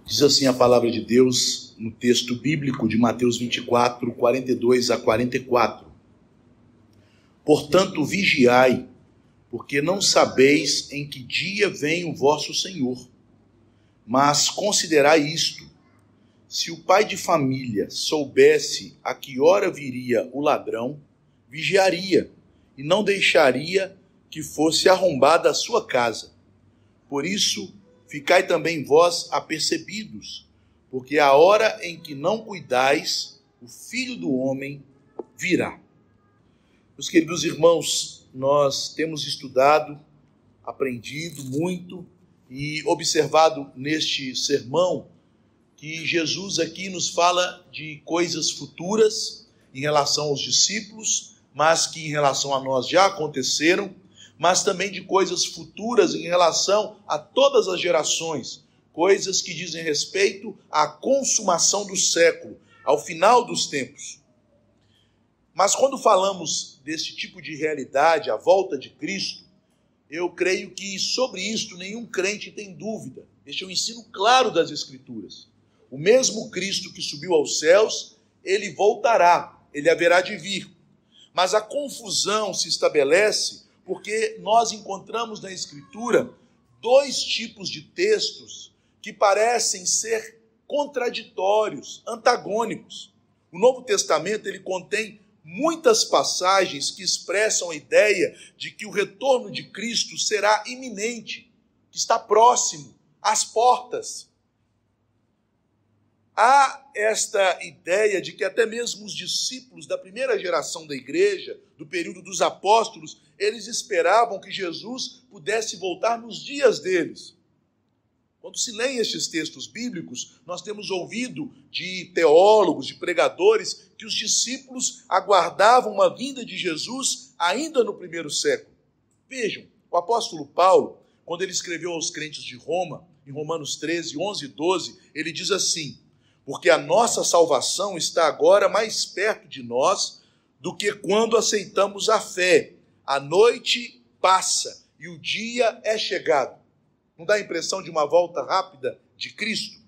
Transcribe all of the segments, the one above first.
Diz assim a palavra de Deus no texto bíblico de Mateus 24, 42 a 44. Portanto, vigiai, porque não sabeis em que dia vem o vosso Senhor. Mas considerai isto: se o pai de família soubesse a que hora viria o ladrão, vigiaria e não deixaria que fosse arrombada a sua casa. Por isso, ficai também vós apercebidos, porque a hora em que não cuidais, o Filho do Homem virá. Meus queridos irmãos, nós temos estudado, aprendido muito e observado neste sermão que Jesus aqui nos fala de coisas futuras em relação aos discípulos, mas que em relação a nós já aconteceram, mas também de coisas futuras em relação a todas as gerações, coisas que dizem respeito à consumação do século, ao final dos tempos. Mas quando falamos desse tipo de realidade, a volta de Cristo, eu creio que sobre isto nenhum crente tem dúvida. Este é o ensino claro das Escrituras. O mesmo Cristo que subiu aos céus, ele voltará, ele haverá de vir. Mas a confusão se estabelece porque nós encontramos na Escritura dois tipos de textos que parecem ser contraditórios, antagônicos. O Novo Testamento ele contém muitas passagens que expressam a ideia de que o retorno de Cristo será iminente, que está próximo, às portas. Há esta ideia de que até mesmo os discípulos da primeira geração da igreja, do período dos apóstolos, eles esperavam que Jesus pudesse voltar nos dias deles. Quando se lê estes textos bíblicos, nós temos ouvido de teólogos, de pregadores, que os discípulos aguardavam uma vinda de Jesus ainda no primeiro século. Vejam, o apóstolo Paulo, quando ele escreveu aos crentes de Roma, em Romanos 13, 11 e 12, ele diz assim: porque a nossa salvação está agora mais perto de nós do que quando aceitamos a fé. A noite passa e o dia é chegado. Não dá a impressão de uma volta rápida de Cristo?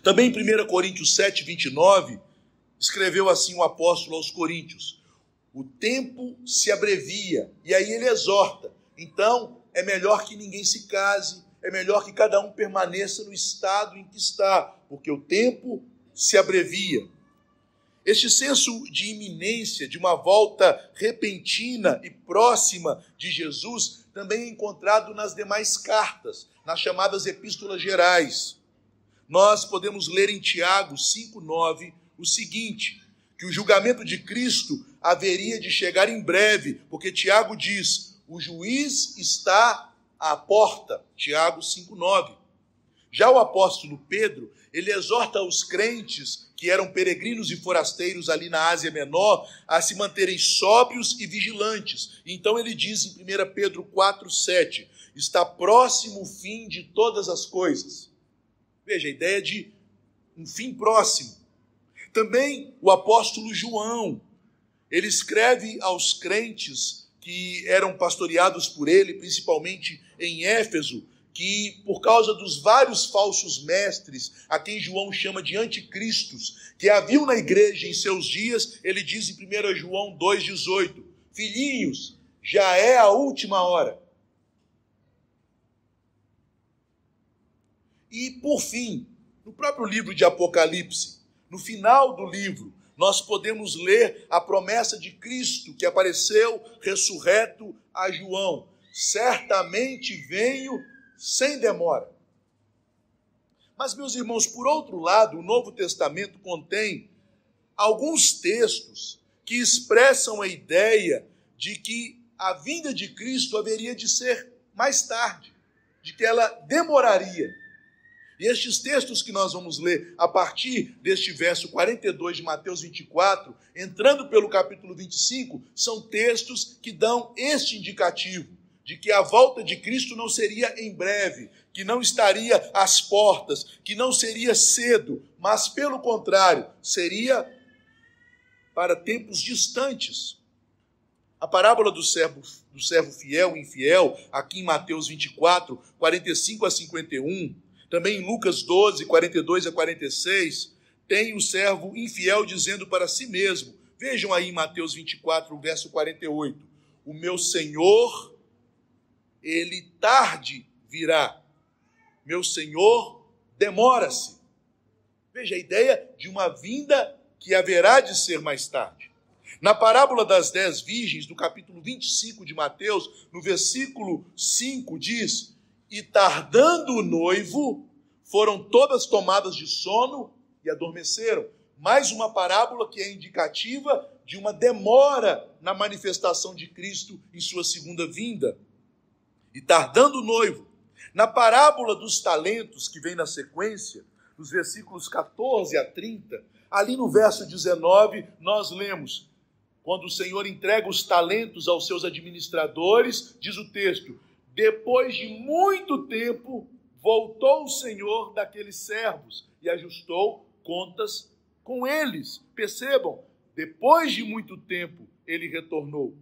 Também em 1 Coríntios 7, 29, escreveu assim o apóstolo aos Coríntios: o tempo se abrevia, e aí ele exorta. Então, é melhor que ninguém se case, é melhor que cada um permaneça no estado em que está, porque o tempo se abrevia. Este senso de iminência, de uma volta repentina e próxima de Jesus, também é encontrado nas demais cartas, nas chamadas epístolas gerais. Nós podemos ler em Tiago 5,9 o seguinte: que o julgamento de Cristo haveria de chegar em breve, porque Tiago diz: o juiz está à porta. Tiago 5,9. Já o apóstolo Pedro, ele exorta os crentes que eram peregrinos e forasteiros ali na Ásia Menor a se manterem sóbrios e vigilantes. Então ele diz em 1 Pedro 4,7, está próximo o fim de todas as coisas. Veja, a ideia de um fim próximo. Também o apóstolo João, ele escreve aos crentes que eram pastoreados por ele, principalmente em Éfeso, que por causa dos vários falsos mestres, a quem João chama de anticristos, que haviam na igreja em seus dias, ele diz em 1 João 2,18, filhinhos, já é a última hora. E por fim, no próprio livro de Apocalipse, no final do livro, nós podemos ler a promessa de Cristo que apareceu ressurreto a João: certamente venho sem demora. Mas, meus irmãos, por outro lado, o Novo Testamento contém alguns textos que expressam a ideia de que a vinda de Cristo haveria de ser mais tarde, de que ela demoraria. E estes textos que nós vamos ler a partir deste verso 42 de Mateus 24, entrando pelo capítulo 25, são textos que dão este indicativo de que a volta de Cristo não seria em breve, que não estaria às portas, que não seria cedo, mas, pelo contrário, seria para tempos distantes. A parábola do servo fiel e infiel, aqui em Mateus 24, 45 a 51, Também em Lucas 12, 42 a 46, tem o servo infiel dizendo para si mesmo, vejam aí em Mateus 24, verso 48, o meu Senhor, ele tarde virá, meu Senhor demora-se. Veja a ideia de uma vinda que haverá de ser mais tarde. Na parábola das 10 virgens, no capítulo 25 de Mateus, no versículo 5, diz, e tardando o noivo, foram todas tomadas de sono e adormeceram. Mais uma parábola que é indicativa de uma demora na manifestação de Cristo em sua segunda vinda. E tardando o noivo. Na parábola dos talentos, que vem na sequência, nos versículos 14 a 30, ali no verso 19, nós lemos, quando o Senhor entrega os talentos aos seus administradores, diz o texto, depois de muito tempo, voltou o Senhor daqueles servos e ajustou contas com eles. Percebam, depois de muito tempo, ele retornou.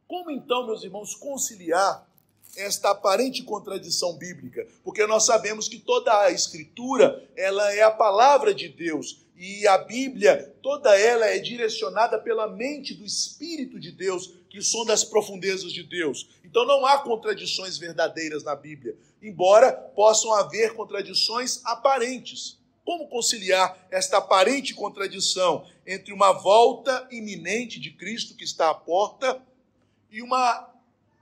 Como então, meus irmãos, conciliar esta aparente contradição bíblica? Porque nós sabemos que toda a Escritura, ela é a palavra de Deus. E a Bíblia, toda ela é direcionada pela mente do Espírito de Deus, que sonda as profundezas de Deus. Então não há contradições verdadeiras na Bíblia, embora possam haver contradições aparentes. Como conciliar esta aparente contradição entre uma volta iminente de Cristo que está à porta e uma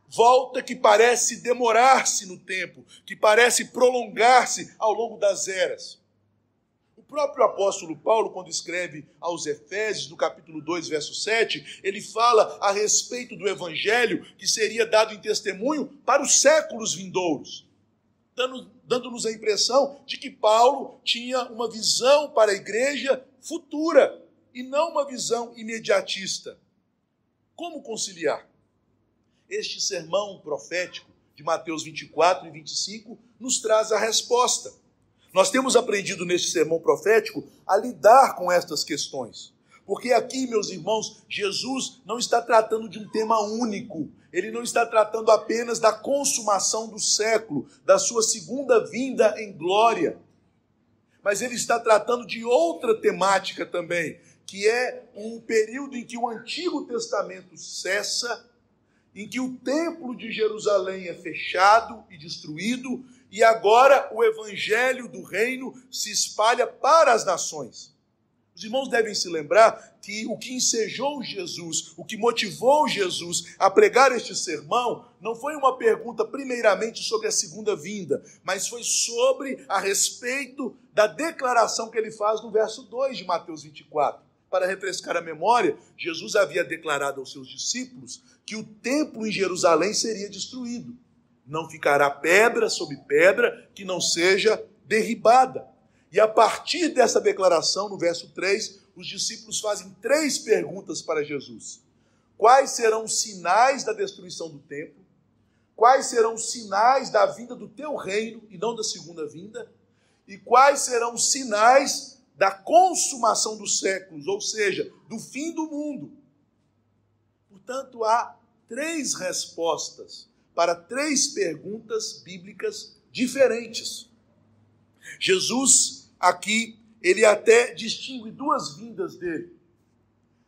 volta que parece demorar-se no tempo, que parece prolongar-se ao longo das eras? O próprio apóstolo Paulo, quando escreve aos Efésios, no capítulo 2, verso 7, ele fala a respeito do evangelho que seria dado em testemunho para os séculos vindouros, dando-nos a impressão de que Paulo tinha uma visão para a igreja futura e não uma visão imediatista. Como conciliar? Este sermão profético de Mateus 24 e 25 nos traz a resposta. Nós temos aprendido neste sermão profético a lidar com estas questões. Porque aqui, meus irmãos, Jesus não está tratando de um tema único. Ele não está tratando apenas da consumação do século, da sua segunda vinda em glória. Mas ele está tratando de outra temática também, que é um período em que o Antigo Testamento cessa, em que o templo de Jerusalém é fechado e destruído, e agora o evangelho do reino se espalha para as nações. Os irmãos devem se lembrar que o que ensejou Jesus, o que motivou Jesus a pregar este sermão, não foi uma pergunta primeiramente sobre a segunda vinda, mas foi sobre a respeito da declaração que ele faz no verso 2 de Mateus 24. Para refrescar a memória, Jesus havia declarado aos seus discípulos que o templo em Jerusalém seria destruído. Não ficará pedra sobre pedra que não seja derribada. E a partir dessa declaração, no verso 3, os discípulos fazem 3 perguntas para Jesus. Quais serão os sinais da destruição do templo? Quais serão os sinais da vinda do teu reino e não da segunda vinda? E quais serão os sinais da consumação dos séculos, ou seja, do fim do mundo? Portanto, há 3 respostas para 3 perguntas bíblicas diferentes. Jesus, aqui, ele até distingue 2 vindas dele.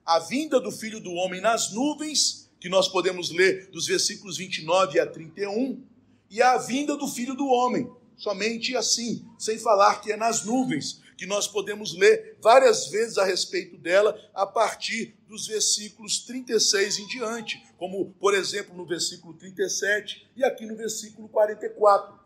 A vinda do Filho do Homem nas nuvens, que nós podemos ler dos versículos 29 a 31, e a vinda do Filho do Homem, somente assim, sem falar que é nas nuvens, que nós podemos ler várias vezes a respeito dela a partir dos versículos 36 em diante, como, por exemplo, no versículo 37 e aqui no versículo 44.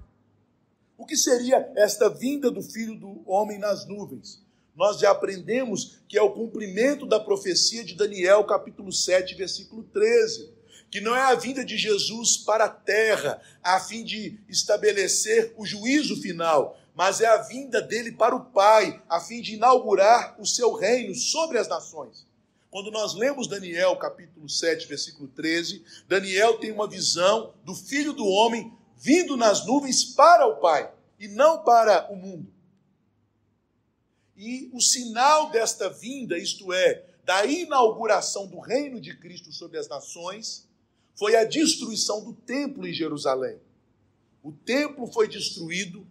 O que seria esta vinda do Filho do Homem nas nuvens? Nós já aprendemos que é o cumprimento da profecia de Daniel, capítulo 7, versículo 13, que não é a vinda de Jesus para a terra, a fim de estabelecer o juízo final, mas é a vinda dele para o Pai, a fim de inaugurar o seu reino sobre as nações. Quando nós lemos Daniel, capítulo 7, versículo 13, Daniel tem uma visão do Filho do Homem vindo nas nuvens para o Pai, e não para o mundo. E o sinal desta vinda, isto é, da inauguração do reino de Cristo sobre as nações, foi a destruição do templo em Jerusalém. O templo foi destruído,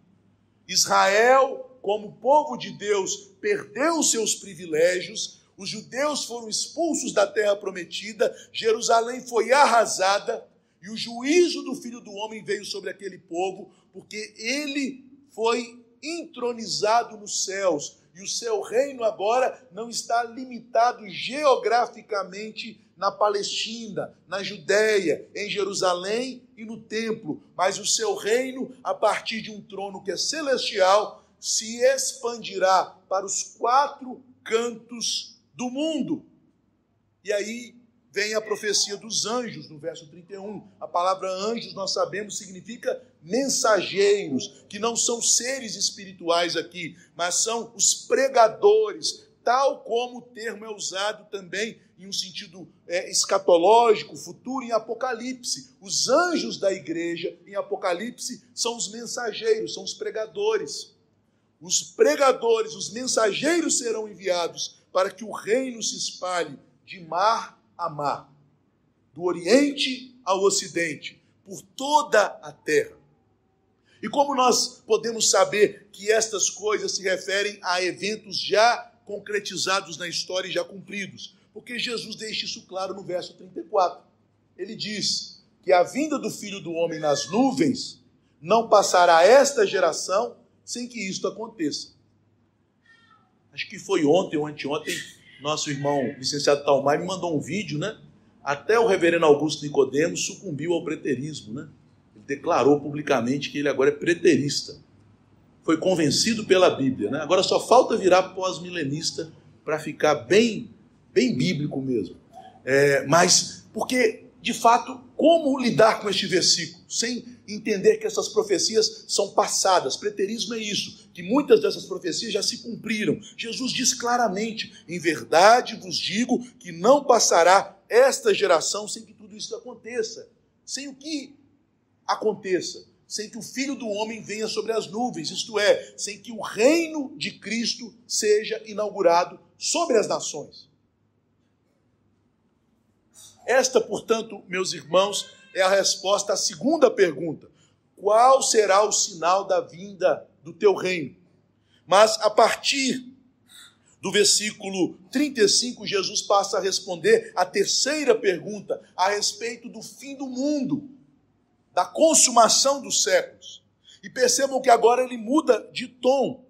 Israel, como povo de Deus, perdeu os seus privilégios, os judeus foram expulsos da terra prometida, Jerusalém foi arrasada, e o juízo do Filho do Homem veio sobre aquele povo, porque ele foi entronizado nos céus, e o seu reino agora não está limitado geograficamente na Palestina, na Judéia, em Jerusalém e no templo, mas o seu reino, a partir de um trono que é celestial, se expandirá para os 4 cantos do mundo. E aí vem a profecia dos anjos, no verso 31. A palavra anjos, nós sabemos, significa mensageiros, que não são seres espirituais aqui, mas são os pregadores, tal como o termo é usado também em um sentido escatológico, futuro, em Apocalipse. Os anjos da igreja, em Apocalipse, são os mensageiros, são os pregadores. Os pregadores, os mensageiros serão enviados para que o reino se espalhe de mar a mar, do Oriente ao Ocidente, por toda a terra. E como nós podemos saber que estas coisas se referem a eventos já concretizados na história e já cumpridos? Porque Jesus deixa isso claro no verso 34. Ele diz que a vinda do Filho do Homem nas nuvens não passará esta geração sem que isto aconteça. Acho que foi ontem ou anteontem, nosso irmão licenciado Talmai me mandou um vídeo, né? Até o reverendo Augusto Nicodemos sucumbiu ao preterismo, né? Ele declarou publicamente que ele agora é preterista. Foi convencido pela Bíblia, né? Agora só falta virar pós-milenista para ficar bem bíblico mesmo. Mas, porque, de fato, como lidar com este versículo? Sem entender que essas profecias são passadas. Preterismo é isso, que muitas dessas profecias já se cumpriram. Jesus diz claramente: em verdade vos digo que não passará esta geração sem que tudo isso aconteça. Sem o que aconteça? Sem que o Filho do Homem venha sobre as nuvens, isto é, sem que o reino de Cristo seja inaugurado sobre as nações. Esta, portanto, meus irmãos, é a resposta à segunda pergunta: qual será o sinal da vinda do teu reino? Mas a partir do versículo 35, Jesus passa a responder a terceira pergunta a respeito do fim do mundo, da consumação dos séculos. E percebam que agora ele muda de tom,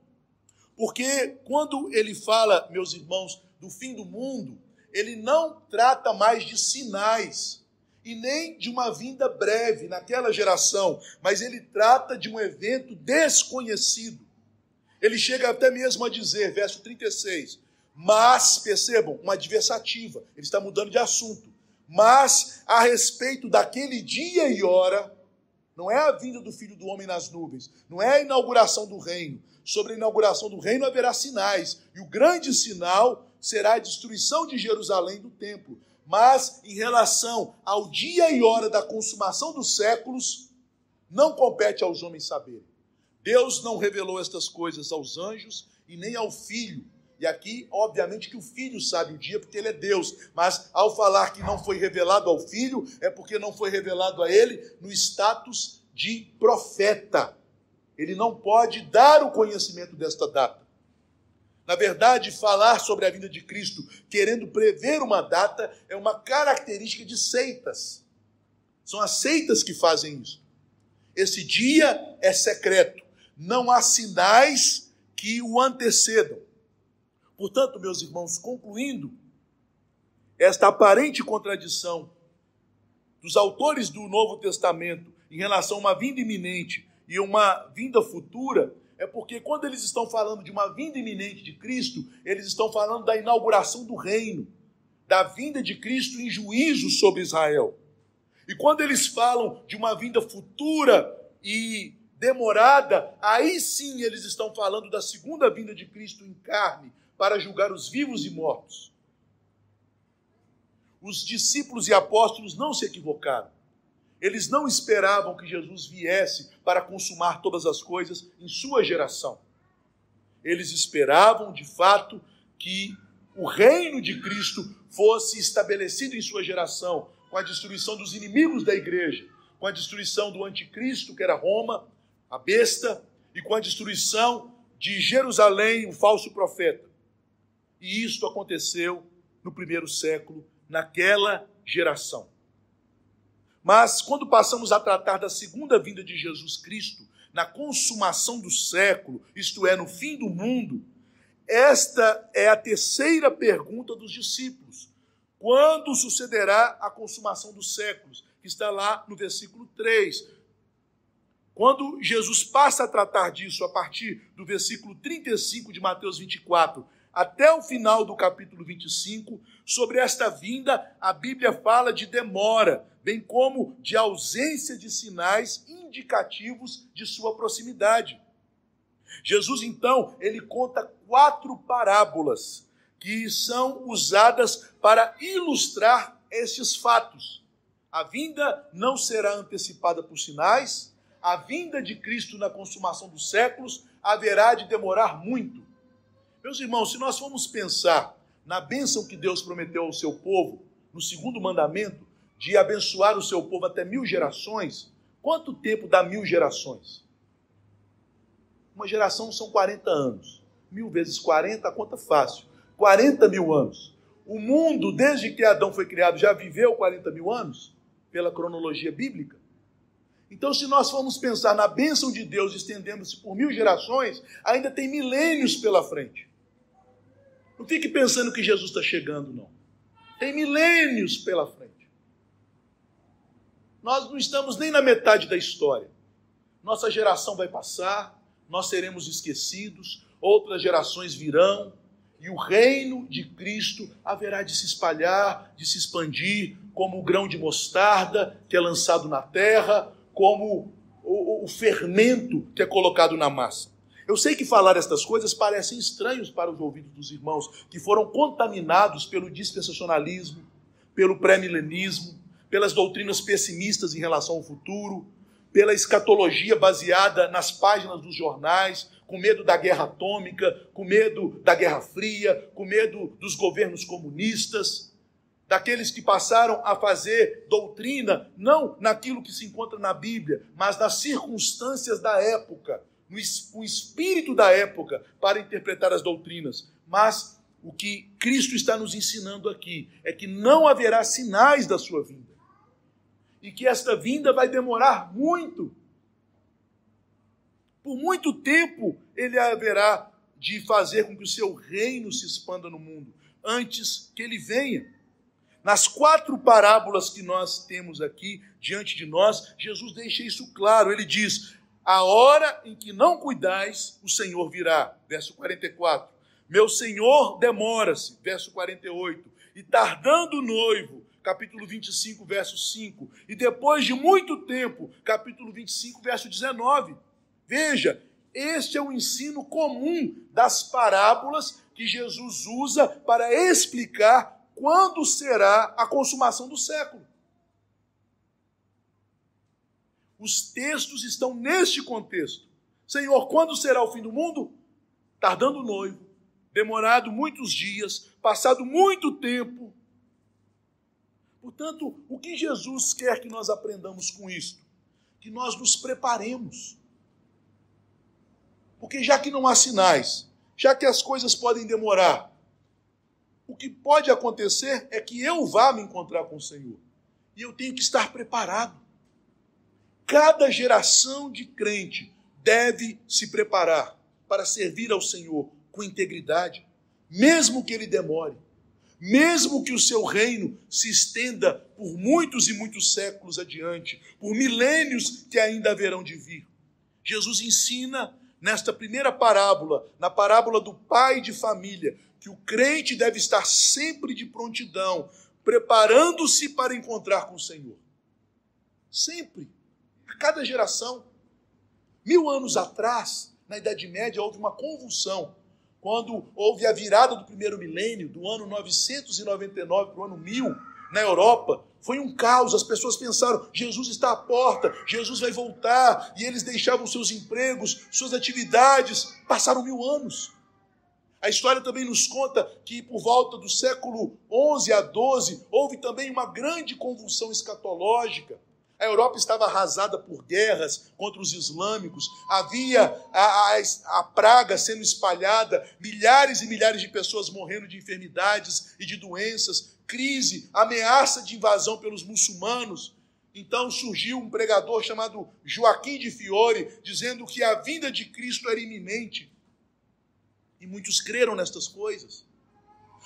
porque quando ele fala, meus irmãos, do fim do mundo, ele não trata mais de sinais e nem de uma vinda breve naquela geração, mas ele trata de um evento desconhecido. Ele chega até mesmo a dizer, verso 36, mas, percebam, uma adversativa, ele está mudando de assunto, mas a respeito daquele dia e hora, não é a vinda do Filho do Homem nas nuvens, não é a inauguração do reino. Sobre a inauguração do reino haverá sinais, e o grande sinal será a destruição de Jerusalém do templo. Mas, em relação ao dia e hora da consumação dos séculos, não compete aos homens saberem. Deus não revelou estas coisas aos anjos e nem ao Filho. E aqui, obviamente, que o Filho sabe o dia, porque ele é Deus. Mas, ao falar que não foi revelado ao Filho, é porque não foi revelado a ele no status de profeta. Ele não pode dar o conhecimento desta data. Na verdade, falar sobre a vinda de Cristo, querendo prever uma data, é uma característica de seitas. São as seitas que fazem isso. Esse dia é secreto. Não há sinais que o antecedam. Portanto, meus irmãos, concluindo esta aparente contradição dos autores do Novo Testamento em relação a uma vinda iminente e uma vinda futura, é porque quando eles estão falando de uma vinda iminente de Cristo, eles estão falando da inauguração do reino, da vinda de Cristo em juízo sobre Israel. E quando eles falam de uma vinda futura e demorada, aí sim eles estão falando da segunda vinda de Cristo em carne, para julgar os vivos e mortos. Os discípulos e apóstolos não se equivocaram. Eles não esperavam que Jesus viesse para consumar todas as coisas em sua geração. Eles esperavam, de fato, que o reino de Cristo fosse estabelecido em sua geração, com a destruição dos inimigos da igreja, com a destruição do anticristo, que era Roma, a besta, e com a destruição de Jerusalém, o falso profeta. E isto aconteceu no primeiro século, naquela geração. Mas quando passamos a tratar da segunda vinda de Jesus Cristo, na consumação do século, isto é, no fim do mundo, esta é a terceira pergunta dos discípulos. Quando sucederá a consumação dos séculos? Que está lá no versículo 3. Quando Jesus passa a tratar disso a partir do versículo 35 de Mateus 24, até o final do capítulo 25, sobre esta vinda, a Bíblia fala de demora, bem como de ausência de sinais indicativos de sua proximidade. Jesus, então, ele conta 4 parábolas que são usadas para ilustrar estes fatos. A vinda não será antecipada por sinais, a vinda de Cristo na consumação dos séculos haverá de demorar muito. Meus irmãos, se nós formos pensar na bênção que Deus prometeu ao seu povo, no segundo mandamento, de abençoar o seu povo até 1000 gerações, quanto tempo dá 1000 gerações? Uma geração são 40 anos. 1000 vezes 40, a conta fácil. 40.000 anos. O mundo, desde que Adão foi criado, já viveu 40.000 anos? Pela cronologia bíblica. Então, se nós formos pensar na bênção de Deus estendendo-se por 1000 gerações, ainda tem milênios pela frente. Não fique pensando que Jesus está chegando, não. Tem milênios pela frente. Nós não estamos nem na metade da história. Nossa geração vai passar, nós seremos esquecidos, outras gerações virão, e o reino de Cristo haverá de se espalhar, de se expandir, como o grão de mostarda que é lançado na terra, como o fermento que é colocado na massa. Eu sei que falar estas coisas parecem estranhos para os ouvidos dos irmãos, que foram contaminados pelo dispensacionalismo, pelo pré-milenismo, pelas doutrinas pessimistas em relação ao futuro, pela escatologia baseada nas páginas dos jornais, com medo da guerra atômica, com medo da Guerra Fria, com medo dos governos comunistas, daqueles que passaram a fazer doutrina, não naquilo que se encontra na Bíblia, mas nas circunstâncias da época, no espírito da época, para interpretar as doutrinas. Mas o que Cristo está nos ensinando aqui é que não haverá sinais da sua vinda. E que esta vinda vai demorar muito. Por muito tempo ele haverá de fazer com que o seu reino se expanda no mundo, antes que ele venha. Nas 4 parábolas que nós temos aqui diante de nós, Jesus deixa isso claro. Ele diz: a hora em que não cuidais, o Senhor virá. Verso 44. Meu Senhor demora-se. Verso 48. E tardando o noivo. Capítulo 25, verso 5. E depois de muito tempo, capítulo 25, verso 19. Veja, este é o ensino comum das parábolas que Jesus usa para explicar quando será a consumação do século. Os textos estão neste contexto. Senhor, quando será o fim do mundo? Tardando o noivo, demorado muitos dias, passado muito tempo. Portanto, o que Jesus quer que nós aprendamos com isto? Que nós nos preparemos. Porque já que não há sinais, já que as coisas podem demorar, o que pode acontecer é que eu vá me encontrar com o Senhor. E eu tenho que estar preparado. Cada geração de crente deve se preparar para servir ao Senhor com integridade, mesmo que ele demore, mesmo que o seu reino se estenda por muitos e muitos séculos adiante, por milênios que ainda haverão de vir. Jesus ensina nesta primeira parábola, na parábola do pai de família, que o crente deve estar sempre de prontidão, preparando-se para encontrar com o Senhor. Sempre. A cada geração. 1000 anos atrás, na Idade Média, houve uma convulsão. Quando houve a virada do primeiro milênio, do ano 999 para o ano 1000, na Europa, foi um caos. As pessoas pensaram, Jesus está à porta, Jesus vai voltar, e eles deixavam seus empregos, suas atividades. Passaram 1000 anos. A história também nos conta que por volta do século 11 a 12, houve também uma grande convulsão escatológica. A Europa estava arrasada por guerras contra os islâmicos, havia a praga sendo espalhada, milhares e milhares de pessoas morrendo de enfermidades e de doenças, crise, ameaça de invasão pelos muçulmanos. Então surgiu um pregador chamado Joaquim de Fiore, dizendo que a vinda de Cristo era iminente. E muitos creram nestas coisas.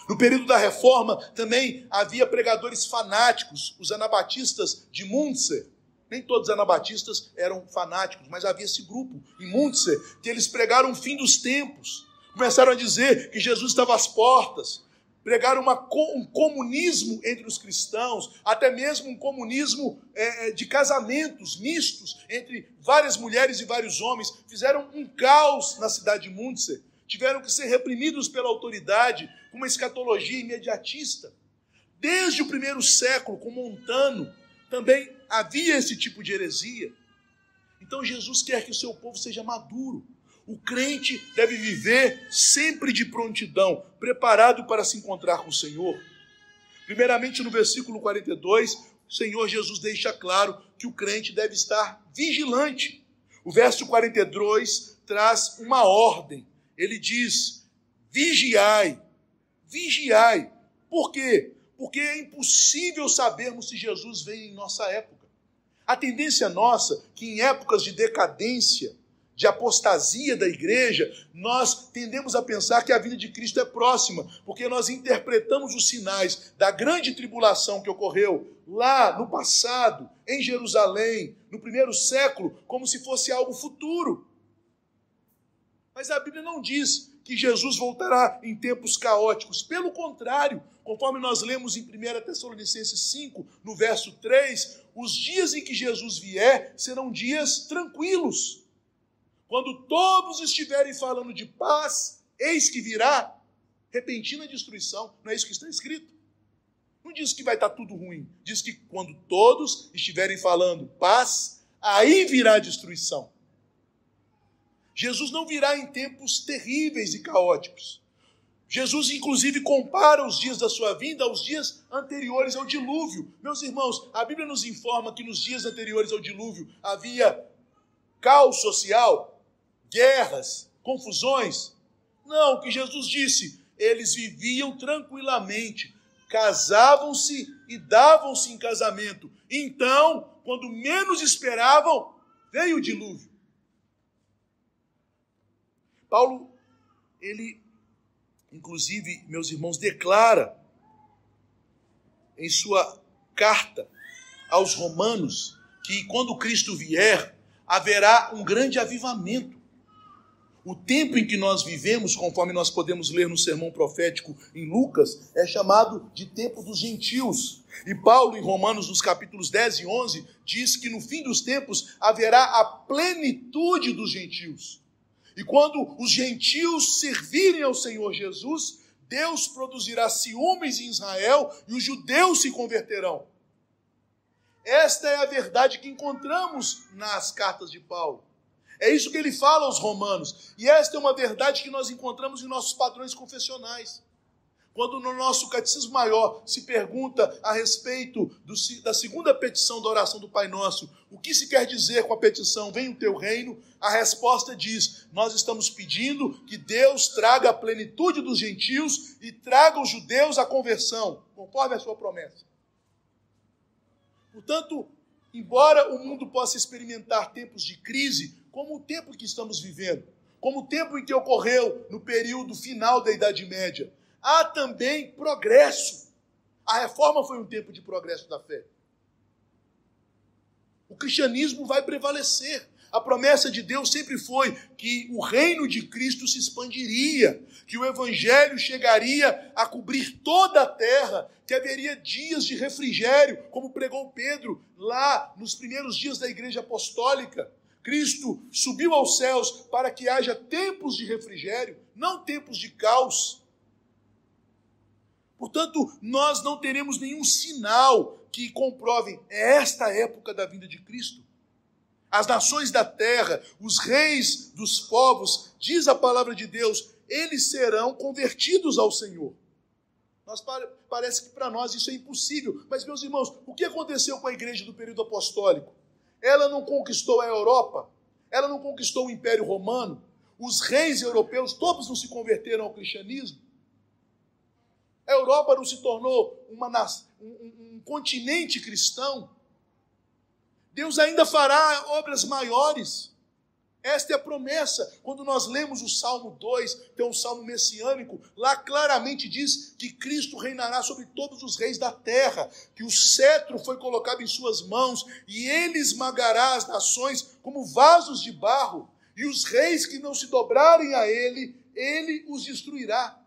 No período da Reforma, também havia pregadores fanáticos, os anabatistas de Münster. Nem todos os anabatistas eram fanáticos, mas havia esse grupo em Münster, que eles pregaram o fim dos tempos. Começaram a dizer que Jesus estava às portas. Pregaram um comunismo entre os cristãos, até mesmo um comunismo de casamentos mistos entre várias mulheres e vários homens. Fizeram um caos na cidade de Münster. Tiveram que ser reprimidos pela autoridade com uma escatologia imediatista. Desde o primeiro século, com Montano, também havia esse tipo de heresia. Então Jesus quer que o seu povo seja maduro. O crente deve viver sempre de prontidão, preparado para se encontrar com o Senhor. Primeiramente, no versículo 42, o Senhor Jesus deixa claro que o crente deve estar vigilante. O verso 42 traz uma ordem. Ele diz, vigiai, vigiai. Por quê? Porque é impossível sabermos se Jesus vem em nossa época. A tendência nossa, que em épocas de decadência, de apostasia da igreja, nós tendemos a pensar que a vinda de Cristo é próxima, porque nós interpretamos os sinais da grande tribulação que ocorreu lá no passado, em Jerusalém, no primeiro século, como se fosse algo futuro. Mas a Bíblia não diz que Jesus voltará em tempos caóticos. Pelo contrário, conforme nós lemos em 1 Tessalonicenses 5, no verso 3, os dias em que Jesus vier serão dias tranquilos. Quando todos estiverem falando de paz, eis que virá repentina destruição. Não é isso que está escrito? Não diz que vai estar tudo ruim. Diz que quando todos estiverem falando paz, aí virá destruição. Jesus não virá em tempos terríveis e caóticos. Jesus, inclusive, compara os dias da sua vinda aos dias anteriores ao dilúvio. Meus irmãos, a Bíblia nos informa que nos dias anteriores ao dilúvio havia caos social, guerras, confusões. Não, o que Jesus disse, eles viviam tranquilamente, casavam-se e davam-se em casamento. Então, quando menos esperavam, veio o dilúvio. Paulo, ele, inclusive, meus irmãos, declara em sua carta aos Romanos que quando Cristo vier, haverá um grande avivamento. O tempo em que nós vivemos, conforme nós podemos ler no sermão profético em Lucas, é chamado de tempo dos gentios. E Paulo, em Romanos, nos capítulos 10 e 11, diz que no fim dos tempos haverá a plenitude dos gentios. E quando os gentios servirem ao Senhor Jesus, Deus produzirá ciúmes em Israel e os judeus se converterão. Esta é a verdade que encontramos nas cartas de Paulo. É isso que ele fala aos romanos. E esta é uma verdade que nós encontramos em nossos padrões confessionais. Quando no nosso catecismo maior se pergunta a respeito da segunda petição da oração do Pai Nosso, o que se quer dizer com a petição, venha o teu reino, a resposta diz, nós estamos pedindo que Deus traga a plenitude dos gentios e traga os judeus à conversão, conforme a sua promessa. Portanto, embora o mundo possa experimentar tempos de crise, como o tempo que estamos vivendo, como o tempo em que ocorreu no período final da Idade Média, há também progresso. A reforma foi um tempo de progresso da fé. O cristianismo vai prevalecer. A promessa de Deus sempre foi que o reino de Cristo se expandiria, que o evangelho chegaria a cobrir toda a terra, que haveria dias de refrigério, como pregou Pedro lá nos primeiros dias da igreja apostólica. Cristo subiu aos céus para que haja tempos de refrigério, não tempos de caos. Portanto, nós não teremos nenhum sinal que comprovem esta época da vinda de Cristo. As nações da terra, os reis dos povos, diz a palavra de Deus, eles serão convertidos ao Senhor. Parece que para nós isso é impossível. Mas, meus irmãos, o que aconteceu com a igreja do período apostólico? Ela não conquistou a Europa, ela não conquistou o Império Romano, os reis europeus todos não se converteram ao cristianismo. A Europa não se tornou um continente cristão. Deus ainda fará obras maiores. Esta é a promessa. Quando nós lemos o Salmo 2, que é um salmo messiânico, lá claramente diz que Cristo reinará sobre todos os reis da terra, que o cetro foi colocado em suas mãos, e ele esmagará as nações como vasos de barro, e os reis que não se dobrarem a ele, ele os destruirá.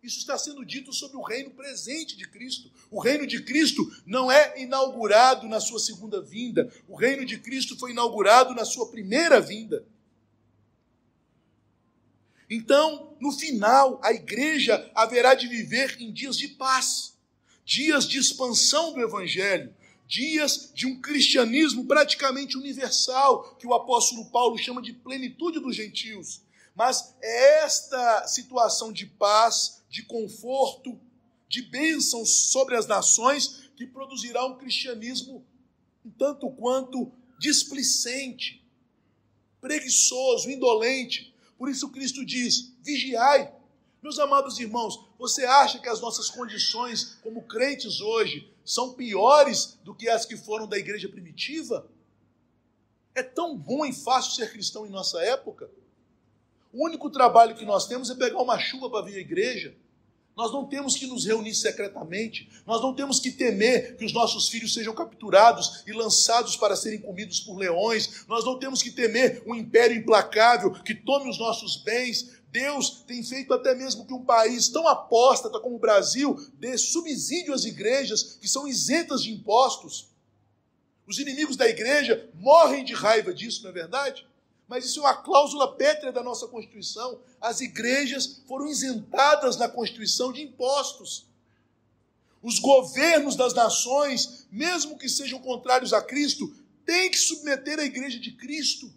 Isso está sendo dito sobre o reino presente de Cristo. O reino de Cristo não é inaugurado na sua segunda vinda. O reino de Cristo foi inaugurado na sua primeira vinda. Então, no final, a igreja haverá de viver em dias de paz, dias de expansão do evangelho, dias de um cristianismo praticamente universal, que o apóstolo Paulo chama de plenitude dos gentios. Mas é esta situação de paz, de conforto, de bênçãos sobre as nações, que produzirá um cristianismo um tanto quanto displicente, preguiçoso, indolente. Por isso Cristo diz, vigiai. Meus amados irmãos, você acha que as nossas condições como crentes hoje são piores do que as que foram da igreja primitiva? É tão bom e fácil ser cristão em nossa época. O único trabalho que nós temos é pegar uma chuva para vir à igreja. Nós não temos que nos reunir secretamente. Nós não temos que temer que os nossos filhos sejam capturados e lançados para serem comidos por leões. Nós não temos que temer um império implacável que tome os nossos bens. Deus tem feito até mesmo que um país tão apóstata como o Brasil dê subsídio às igrejas que são isentas de impostos. Os inimigos da igreja morrem de raiva disso, não é verdade? Mas isso é uma cláusula pétrea da nossa Constituição. As igrejas foram isentadas na Constituição de impostos. Os governos das nações, mesmo que sejam contrários a Cristo, têm que submeter a igreja de Cristo.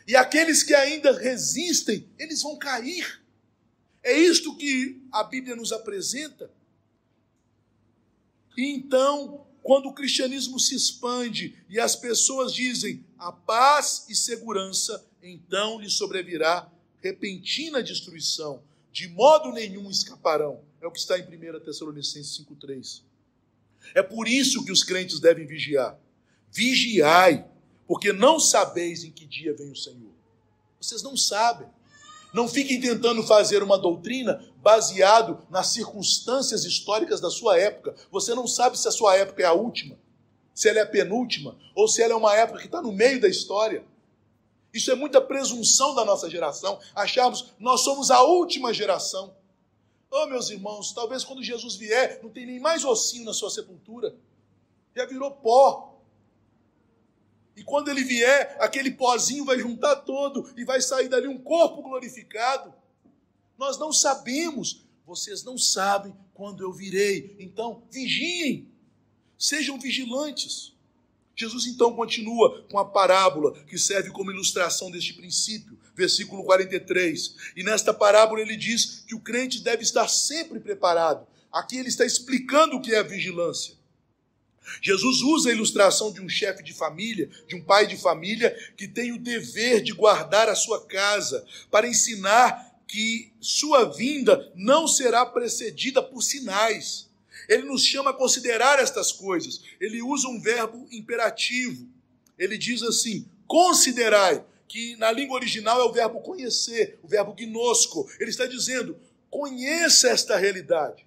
E aqueles que ainda resistem, eles vão cair. É isto que a Bíblia nos apresenta. E então, quando o cristianismo se expande e as pessoas dizem a paz e segurança, então lhe sobrevirá repentina destruição, de modo nenhum escaparão. É o que está em 1 Tessalonicenses 5,3. É por isso que os crentes devem vigiar. Vigiai, porque não sabeis em que dia vem o Senhor. Vocês não sabem. Não fiquem tentando fazer uma doutrina baseado nas circunstâncias históricas da sua época. Você não sabe se a sua época é a última, se ela é a penúltima, ou se ela é uma época que está no meio da história. Isso é muita presunção da nossa geração, acharmos nós somos a última geração. Oh, meus irmãos, talvez quando Jesus vier, não tem nem mais ossinho na sua sepultura. Já virou pó. E quando ele vier, aquele pozinho vai juntar todo e vai sair dali um corpo glorificado. Nós não sabemos, vocês não sabem quando eu virei. Então, vigiem, sejam vigilantes. Jesus então continua com a parábola que serve como ilustração deste princípio, versículo 43. E nesta parábola ele diz que o crente deve estar sempre preparado. Aqui ele está explicando o que é a vigilância. Jesus usa a ilustração de um chefe de família, de um pai de família, que tem o dever de guardar a sua casa, para ensinar que sua vinda não será precedida por sinais. Ele nos chama a considerar estas coisas. Ele usa um verbo imperativo. Ele diz assim, considerai, que na língua original é o verbo conhecer, o verbo gnosco. Ele está dizendo, conheça esta realidade,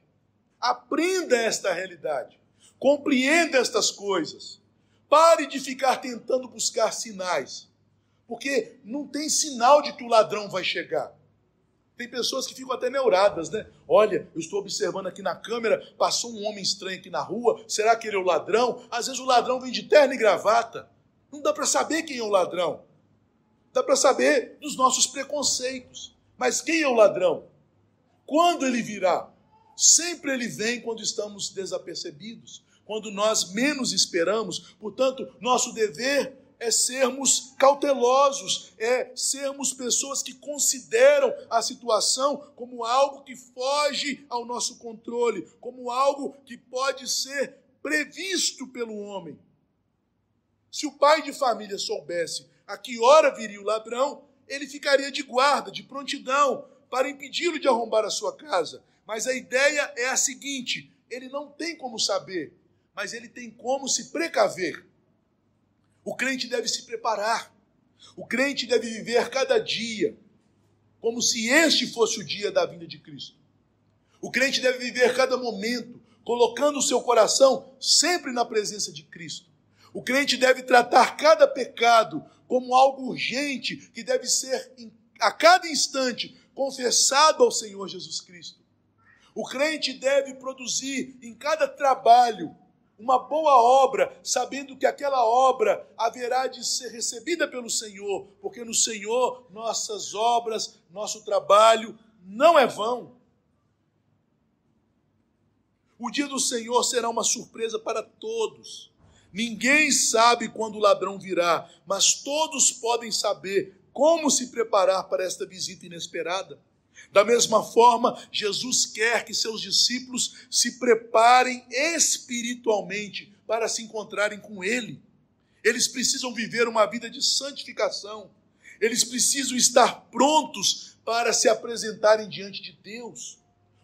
aprenda esta realidade. Compreenda estas coisas. Pare de ficar tentando buscar sinais. Porque não tem sinal de que o ladrão vai chegar. Tem pessoas que ficam até neuradas, né? Olha, eu estou observando aqui na câmera, passou um homem estranho aqui na rua, será que ele é o ladrão? Às vezes o ladrão vem de terno e gravata. Não dá para saber quem é o ladrão. Dá para saber dos nossos preconceitos. Mas quem é o ladrão? Quando ele virá? Sempre ele vem quando estamos desapercebidos, quando nós menos esperamos. Portanto, nosso dever é sermos cautelosos, é sermos pessoas que consideram a situação como algo que foge ao nosso controle, como algo que pode ser previsto pelo homem. Se o pai de família soubesse a que hora viria o ladrão, ele ficaria de guarda, de prontidão, para impedi-lo de arrombar a sua casa. Mas a ideia é a seguinte: ele não tem como saber, mas ele tem como se precaver. O crente deve se preparar. O crente deve viver cada dia como se este fosse o dia da vinda de Cristo. O crente deve viver cada momento colocando o seu coração sempre na presença de Cristo. O crente deve tratar cada pecado como algo urgente que deve ser a cada instante confessado ao Senhor Jesus Cristo. O crente deve produzir em cada trabalho uma boa obra, sabendo que aquela obra haverá de ser recebida pelo Senhor, porque no Senhor nossas obras, nosso trabalho não é vão. O dia do Senhor será uma surpresa para todos. Ninguém sabe quando o ladrão virá, mas todos podem saber como se preparar para esta visita inesperada. Da mesma forma, Jesus quer que seus discípulos se preparem espiritualmente para se encontrarem com Ele. Eles precisam viver uma vida de santificação. Eles precisam estar prontos para se apresentarem diante de Deus.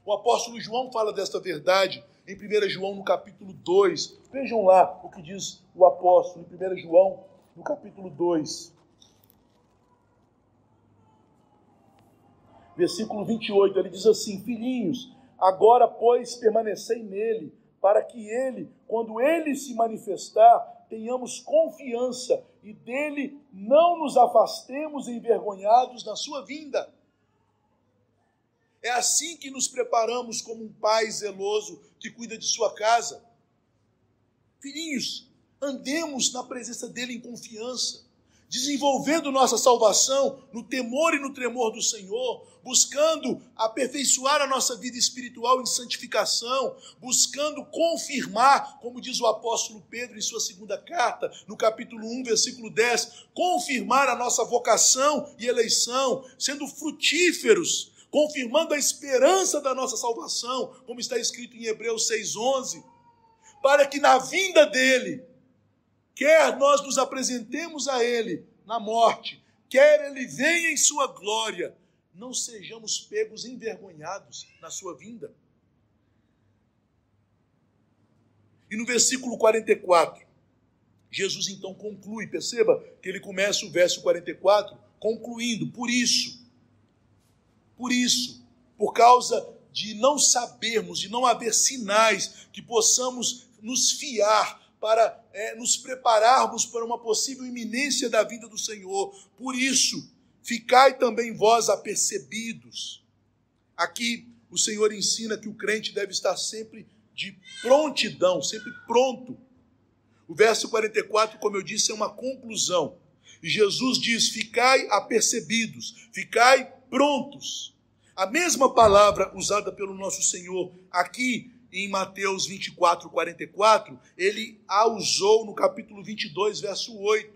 O apóstolo João fala desta verdade em 1 João, no capítulo 2. Vejam lá o que diz o apóstolo em 1 João, no capítulo 2. Versículo 28, ele diz assim: filhinhos, agora, pois, permanecei nele, para que ele, quando ele se manifestar, tenhamos confiança e dele não nos afastemos envergonhados na sua vinda. É assim que nos preparamos como um pai zeloso que cuida de sua casa. Filhinhos, andemos na presença dele em confiança, desenvolvendo nossa salvação no temor e no tremor do Senhor, buscando aperfeiçoar a nossa vida espiritual em santificação, buscando confirmar, como diz o apóstolo Pedro em sua segunda carta, no capítulo 1, versículo 10, confirmar a nossa vocação e eleição, sendo frutíferos, confirmando a esperança da nossa salvação, como está escrito em Hebreus 6,11, para que na vinda dele, quer nós nos apresentemos a ele na morte, quer ele venha em sua glória, não sejamos pegos envergonhados na sua vinda. E no versículo 44, Jesus então conclui, perceba que ele começa o verso 44 concluindo: por isso, por causa de não sabermos, de não haver sinais que possamos nos fiar para nos prepararmos para uma possível iminência da vinda do Senhor. Por isso, ficai também vós apercebidos. Aqui o Senhor ensina que o crente deve estar sempre de prontidão, sempre pronto. O verso 44, como eu disse, é uma conclusão. E Jesus diz: ficai apercebidos, ficai prontos. A mesma palavra usada pelo nosso Senhor aqui em Mateus 24, 44, ele a usou no capítulo 22, verso 8,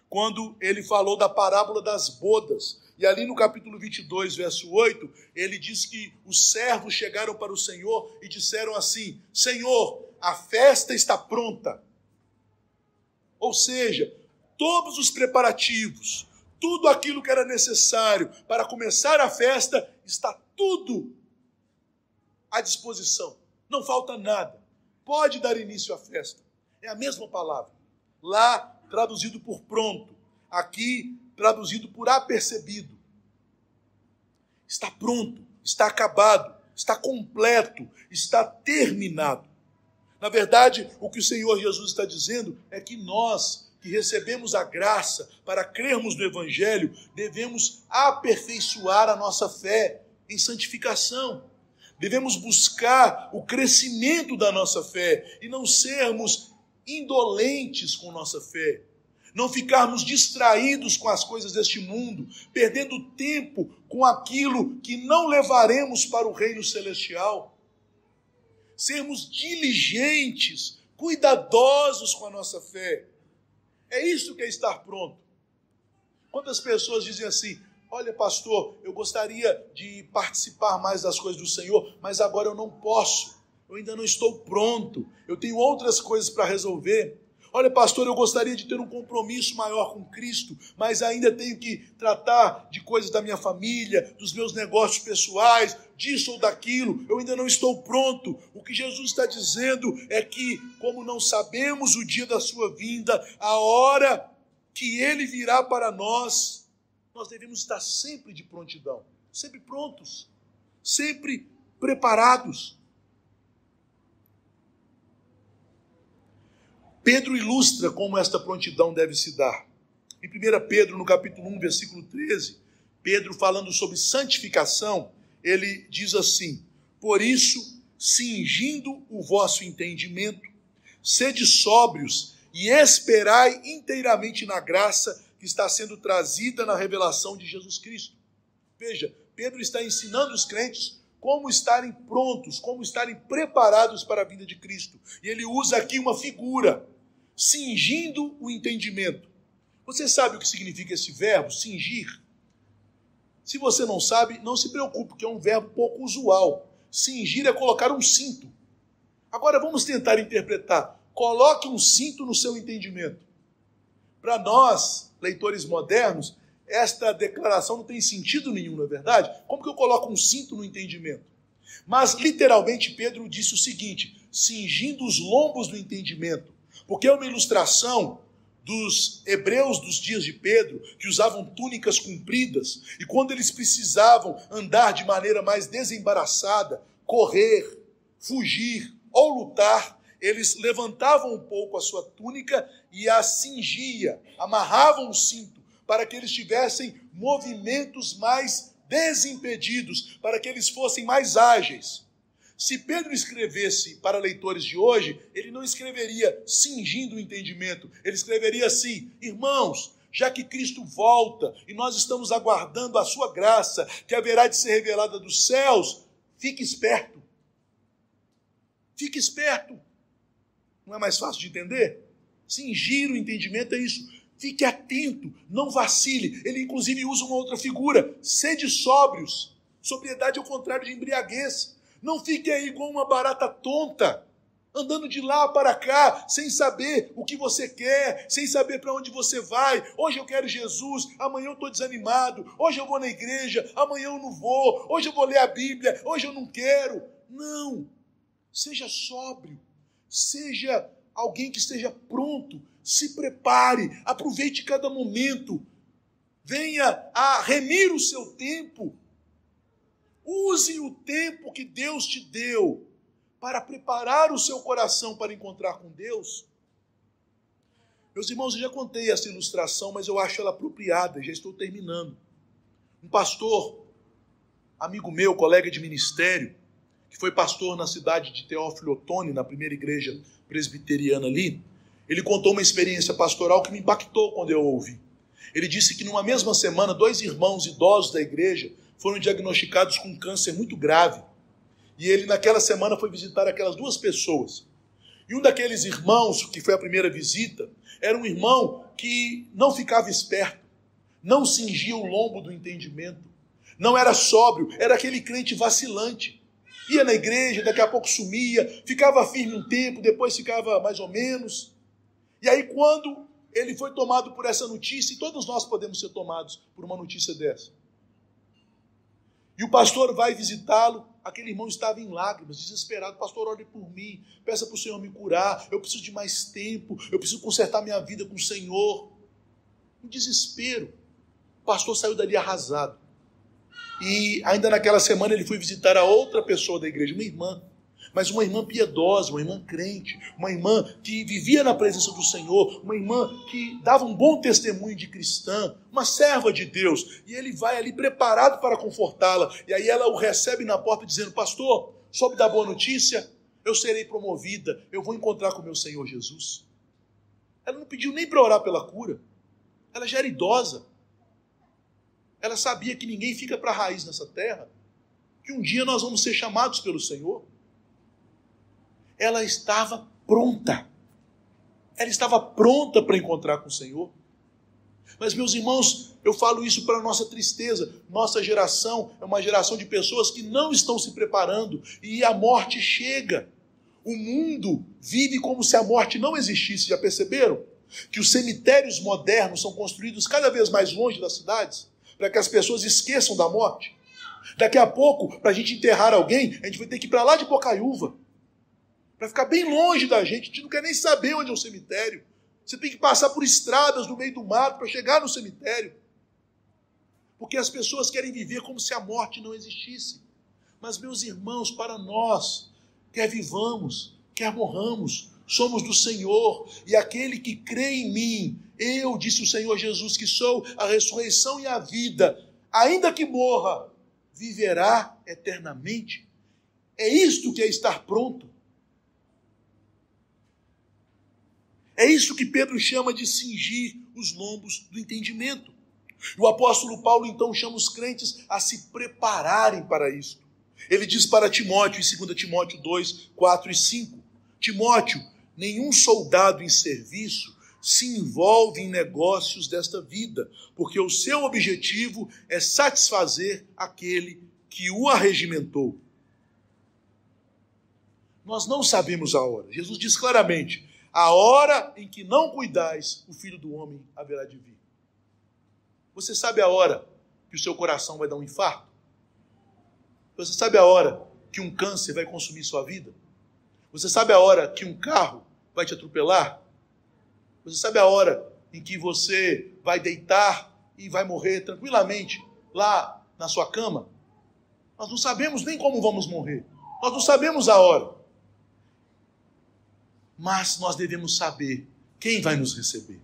quando ele falou da parábola das bodas. E ali no capítulo 22, verso 8, ele diz que os servos chegaram para o Senhor e disseram assim: Senhor, a festa está pronta. Ou seja, todos os preparativos, tudo aquilo que era necessário para começar a festa, está tudo à disposição. Não falta nada. Pode dar início à festa. É a mesma palavra. Lá, traduzido por pronto. Aqui, traduzido por apercebido. Está pronto, está acabado, está completo, está terminado. Na verdade, o que o Senhor Jesus está dizendo é que nós, que recebemos a graça para crermos no Evangelho, devemos aperfeiçoar a nossa fé em santificação. Devemos buscar o crescimento da nossa fé e não sermos indolentes com nossa fé. Não ficarmos distraídos com as coisas deste mundo, perdendo tempo com aquilo que não levaremos para o reino celestial. Sermos diligentes, cuidadosos com a nossa fé. É isso que é estar pronto. Quantas pessoas dizem assim: olha, pastor, eu gostaria de participar mais das coisas do Senhor, mas agora eu não posso. Eu ainda não estou pronto. Eu tenho outras coisas para resolver. Olha, pastor, eu gostaria de ter um compromisso maior com Cristo, mas ainda tenho que tratar de coisas da minha família, dos meus negócios pessoais, disso ou daquilo. Eu ainda não estou pronto. O que Jesus está dizendo é que, como não sabemos o dia da sua vinda, a hora que ele virá para nós, nós devemos estar sempre de prontidão, sempre prontos, sempre preparados. Pedro ilustra como esta prontidão deve se dar. Em 1 Pedro, no capítulo 1, versículo 13, Pedro, falando sobre santificação, ele diz assim: por isso, cingindo o vosso entendimento, sede sóbrios e esperai inteiramente na graça que está sendo trazida na revelação de Jesus Cristo. Veja, Pedro está ensinando os crentes como estarem prontos, como estarem preparados para a vinda de Cristo. E ele usa aqui uma figura: cingindo o entendimento. Você sabe o que significa esse verbo, cingir? Se você não sabe, não se preocupe, porque é um verbo pouco usual. Cingir é colocar um cinto. Agora vamos tentar interpretar. Coloque um cinto no seu entendimento. Para nós, leitores modernos, esta declaração não tem sentido nenhum, não é verdade? Como que eu coloco um cinto no entendimento? Mas, literalmente, Pedro disse o seguinte: cingindo os lombos do entendimento. Porque é uma ilustração dos hebreus dos dias de Pedro, que usavam túnicas compridas, e quando eles precisavam andar de maneira mais desembaraçada, correr, fugir ou lutar, eles levantavam um pouco a sua túnica e a cingia, amarravam o cinto, para que eles tivessem movimentos mais desimpedidos, para que eles fossem mais ágeis. Se Pedro escrevesse para leitores de hoje, ele não escreveria cingindo o entendimento, ele escreveria assim: irmãos, já que Cristo volta e nós estamos aguardando a sua graça, que haverá de ser revelada dos céus, fique esperto. Fique esperto. Não é mais fácil de entender? Cingir o entendimento é isso. Fique atento, não vacile. Ele inclusive usa uma outra figura: sede sóbrios. Sobriedade é o contrário de embriaguez. Não fique aí igual uma barata tonta, andando de lá para cá, sem saber o que você quer, sem saber para onde você vai. Hoje eu quero Jesus, amanhã eu estou desanimado. Hoje eu vou na igreja, amanhã eu não vou. Hoje eu vou ler a Bíblia, hoje eu não quero. Não, seja sóbrio, seja alguém que esteja pronto, se prepare, aproveite cada momento, venha a remir o seu tempo. Use o tempo que Deus te deu para preparar o seu coração para encontrar com Deus. Meus irmãos, eu já contei essa ilustração, mas eu acho ela apropriada, já estou terminando. Um pastor, amigo meu, colega de ministério, que foi pastor na cidade de Teófilo Otoni, na primeira igreja presbiteriana ali, ele contou uma experiência pastoral que me impactou quando eu ouvi. Ele disse que numa mesma semana, 2 irmãos idosos da igreja foram diagnosticados com um câncer muito grave. E ele, naquela semana, foi visitar aquelas 2 pessoas. E um daqueles irmãos, que foi a primeira visita, era um irmão que não ficava esperto, não cingia o lombo do entendimento, não era sóbrio, era aquele crente vacilante. Ia na igreja, daqui a pouco sumia, ficava firme um tempo, depois ficava mais ou menos. E aí, quando ele foi tomado por essa notícia, e todos nós podemos ser tomados por uma notícia dessa, e o pastor vai visitá-lo, aquele irmão estava em lágrimas, desesperado: pastor, ore por mim, peça para o Senhor me curar, eu preciso de mais tempo, eu preciso consertar minha vida com o Senhor. Um desespero. O pastor saiu dali arrasado. E ainda naquela semana ele foi visitar a outra pessoa da igreja, uma irmã, mas uma irmã piedosa, uma irmã crente, uma irmã que vivia na presença do Senhor, uma irmã que dava um bom testemunho de cristã, uma serva de Deus. E ele vai ali preparado para confortá-la. E aí ela o recebe na porta dizendo: pastor, soube da boa notícia? Eu serei promovida, eu vou encontrar com o meu Senhor Jesus. Ela não pediu nem para orar pela cura. Ela já era idosa. Ela sabia que ninguém fica para a raiz nessa terra, que um dia nós vamos ser chamados pelo Senhor. Ela estava pronta. Ela estava pronta para encontrar com o Senhor. Mas, meus irmãos, eu falo isso para nossa tristeza. Nossa geração é uma geração de pessoas que não estão se preparando e a morte chega. O mundo vive como se a morte não existisse. Já perceberam? Que os cemitérios modernos são construídos cada vez mais longe das cidades, para que as pessoas esqueçam da morte. Daqui a pouco, para a gente enterrar alguém, a gente vai ter que ir para lá de Bocaiúva, para ficar bem longe da gente. A gente não quer nem saber onde é o cemitério. Você tem que passar por estradas no meio do mato para chegar no cemitério. Porque as pessoas querem viver como se a morte não existisse. Mas, meus irmãos, para nós, quer vivamos, quer morramos, somos do Senhor. E aquele que crê em mim, eu, disse o Senhor Jesus, que sou a ressurreição e a vida, ainda que morra, viverá eternamente. É isto que é estar pronto. É isso que Pedro chama de cingir os lombos do entendimento. O apóstolo Paulo, então, chama os crentes a se prepararem para isso. Ele diz para Timóteo, em 2 Timóteo 2, 4 e 5, Timóteo, nenhum soldado em serviço se envolve em negócios desta vida, porque o seu objetivo é satisfazer aquele que o arregimentou. Nós não sabemos a hora. Jesus diz claramente, a hora em que não cuidais, o Filho do Homem haverá de vir. Você sabe a hora que o seu coração vai dar um infarto? Você sabe a hora que um câncer vai consumir sua vida? Você sabe a hora que um carro vai te atropelar? Você sabe a hora em que você vai deitar e vai morrer tranquilamente lá na sua cama? Nós não sabemos nem como vamos morrer. Nós não sabemos a hora. Mas nós devemos saber quem vai nos receber.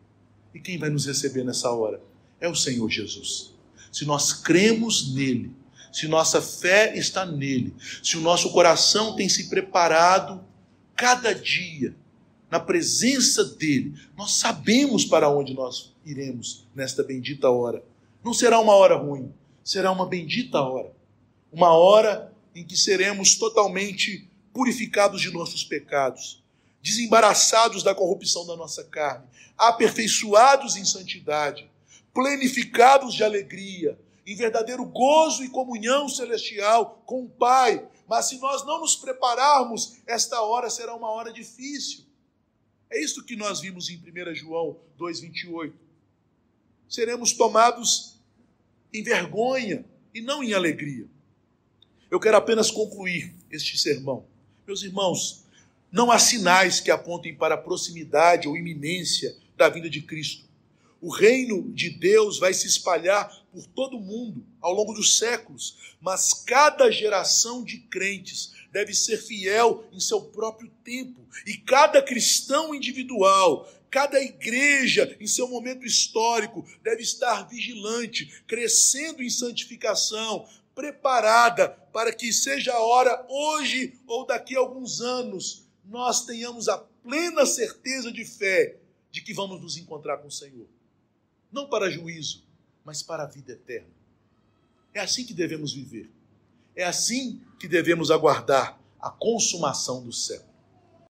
E quem vai nos receber nessa hora é o Senhor Jesus. Se nós cremos nele, se nossa fé está nele, se o nosso coração tem se preparado cada dia na presença dele, nós sabemos para onde nós iremos nesta bendita hora. Não será uma hora ruim, será uma bendita hora. Uma hora em que seremos totalmente purificados de nossos pecados, desembaraçados da corrupção da nossa carne, aperfeiçoados em santidade, plenificados de alegria, em verdadeiro gozo e comunhão celestial com o Pai. Mas se nós não nos prepararmos, esta hora será uma hora difícil. É isso que nós vimos em 1 João 2,28. Seremos tomados em vergonha e não em alegria. Eu quero apenas concluir este sermão. Meus irmãos, não há sinais que apontem para a proximidade ou iminência da vinda de Cristo. O reino de Deus vai se espalhar por todo o mundo ao longo dos séculos, mas cada geração de crentes deve ser fiel em seu próprio tempo, e cada cristão individual, cada igreja em seu momento histórico deve estar vigilante, crescendo em santificação, preparada para que seja a hora hoje ou daqui a alguns anos, nós tenhamos a plena certeza de fé de que vamos nos encontrar com o Senhor. Não para juízo, mas para a vida eterna. É assim que devemos viver. É assim que devemos aguardar a consumação do céu.